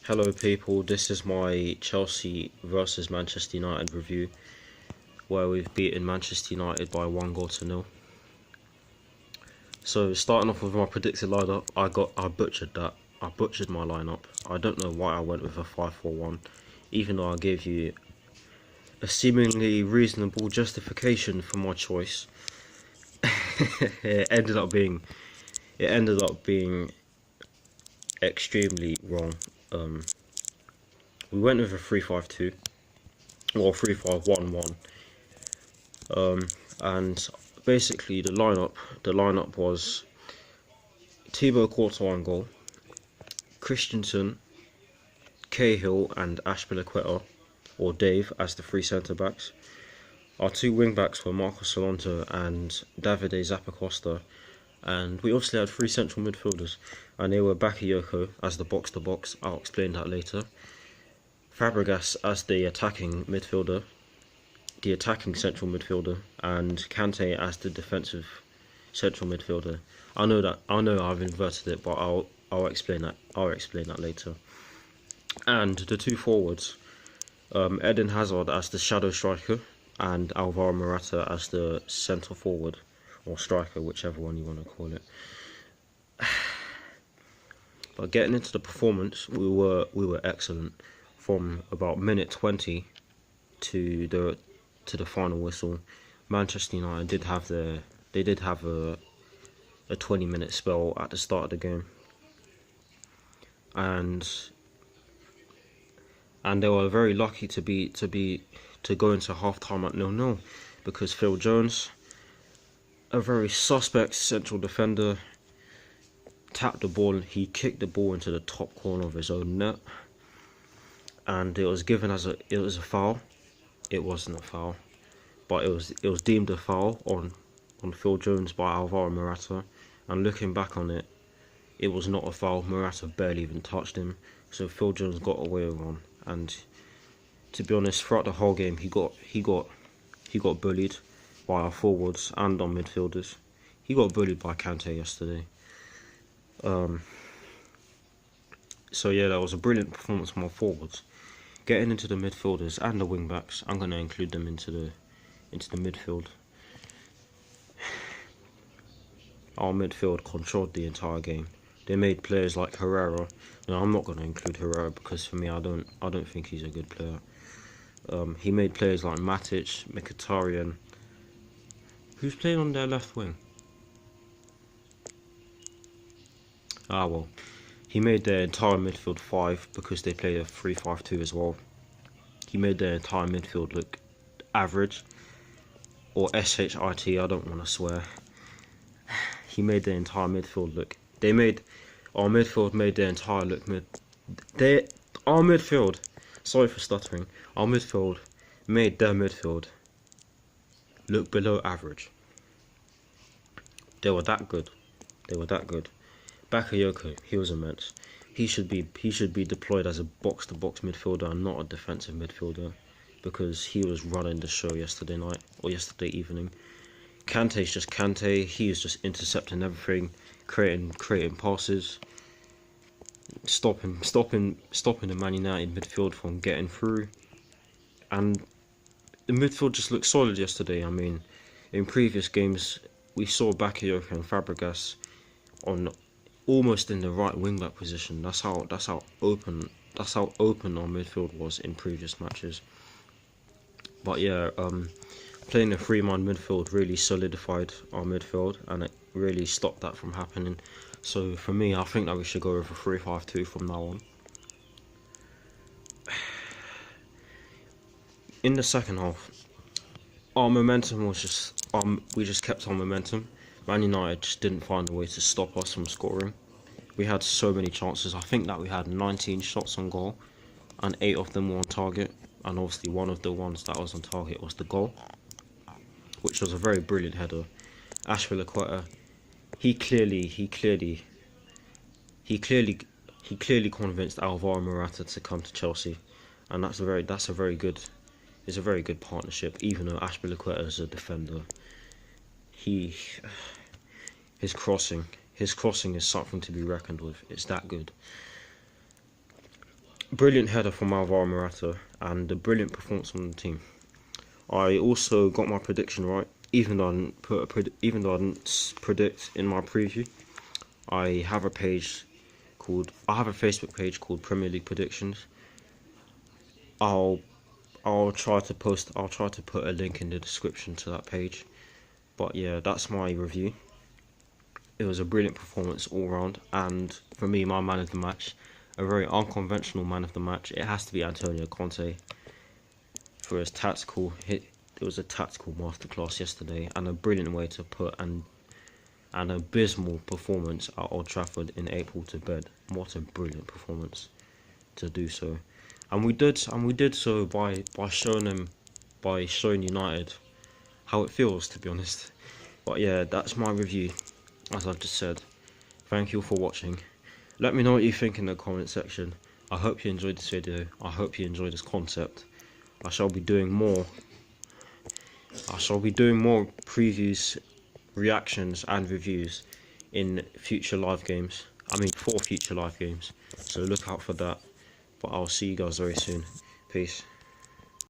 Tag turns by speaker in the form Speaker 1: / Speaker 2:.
Speaker 1: Hello people, this is my Chelsea versus Manchester United review where we've beaten Manchester United by 1-0. So starting off with my predicted lineup, I butchered that. I butchered my lineup. I don't know why I went with a 5-4-1, even though I gave you a seemingly reasonable justification for my choice. it ended up being extremely wrong. We went with a 3-5-2 or 3-5-1-1. And basically the lineup was Thibaut Courtois on goal, Christensen, Cahill and Azpilicueta, or Dave, as the three centre backs. Our two wing backs were Marcos Alonso and Davide Zappacosta, and we obviously had three central midfielders, and they were Bakayoko as the box to box. I'll explain that later. Fabregas as the attacking midfielder, the attacking central midfielder, and Kante as the defensive central midfielder. I know I've inverted it, but I'll explain that. I'll explain that later. And the two forwards, Eden Hazard as the shadow striker, and Alvaro Morata as the centre forward or striker, whichever one you want to call it. But getting into the performance, we were excellent from about minute 20 to the final whistle. Manchester United did have a 20-minute spell at the start of the game, and they were very lucky to go into half time at 0-0, because Phil Jones, a very suspect central defender, tapped the ball. He kicked the ball into the top corner of his own net, and it was given as a foul. It wasn't a foul, but it was deemed a foul on Phil Jones by Alvaro Morata. And looking back on it, it was not a foul. Morata barely even touched him, so Phil Jones got away with one. And to be honest, throughout the whole game, he got bullied by our forwards and our midfielders. He got bullied by Kante yesterday. So yeah, that was a brilliant performance from our forwards. Getting into the midfielders and the wing backs, I'm going to include them into the midfield. Our midfield controlled the entire game. They made players like Herrera. No, I'm not going to include Herrera because for me, I don't think he's a good player. He made players like Matic, Mkhitaryan. Who's playing on their left wing? Well, he made their entire midfield 5 because they play a 3-5-2 as well. He made their entire midfield look average, or shit. I don't want to swear. He made their entire midfield look. Our midfield made their entire look Our midfield. Sorry for stuttering. Our midfield made their midfield look below average. They were that good. Bakayoko, he was immense. He should be deployed as a box-to-box midfielder and not a defensive midfielder, because he was running the show yesterday night or yesterday evening. Kante's just Kante. He is just intercepting everything, creating passes, stopping the Man United midfield from getting through. And the midfield just looked solid yesterday. I mean, in previous games we saw Bakayoko and Fabregas on almost in the right wing back position. That's how open our midfield was in previous matches. But yeah, playing a 3-man midfield really solidified our midfield, and it really stopped that from happening. So for me, I think that we should go with a 3-5-2 from now on. In the second half, our momentum was just we just kept our momentum. Man United just didn't find a way to stop us from scoring. We had so many chances. I think that we had 19 shots on goal, and 8 of them were on target. And obviously one of the ones that was on target was the goal, which was a very brilliant header. Azpilicueta, he clearly convinced Alvaro Morata to come to Chelsea, and it's a very good partnership. Even though Azpilicueta is a defender, his crossing is something to be reckoned with. It's that good. brilliant header from Alvaro Morata and a brilliant performance from the team. I also got my prediction right, even though I didn't predict in my preview. I have a Facebook page called Premier League Predictions. I'll try to put a link in the description to that page. But yeah, that's my review. It was a brilliant performance all round, and for me, my man of the match, a very unconventional man of the match, it has to be Antonio Conte for his tactical hit. It was a tactical masterclass yesterday, and a brilliant way to put an abysmal performance at Old Trafford in April to bed. What a brilliant performance to do so, and we did so by showing United how it feels, to be honest. But yeah, that's my review, as I've just said. Thank you for watching. Let me know what you think in the comment section. I hope you enjoyed this video. I hope you enjoyed this concept. I shall be doing more previews, reactions and reviews in future live games. For future live games. So look out for that. But I'll see you guys very soon. Peace.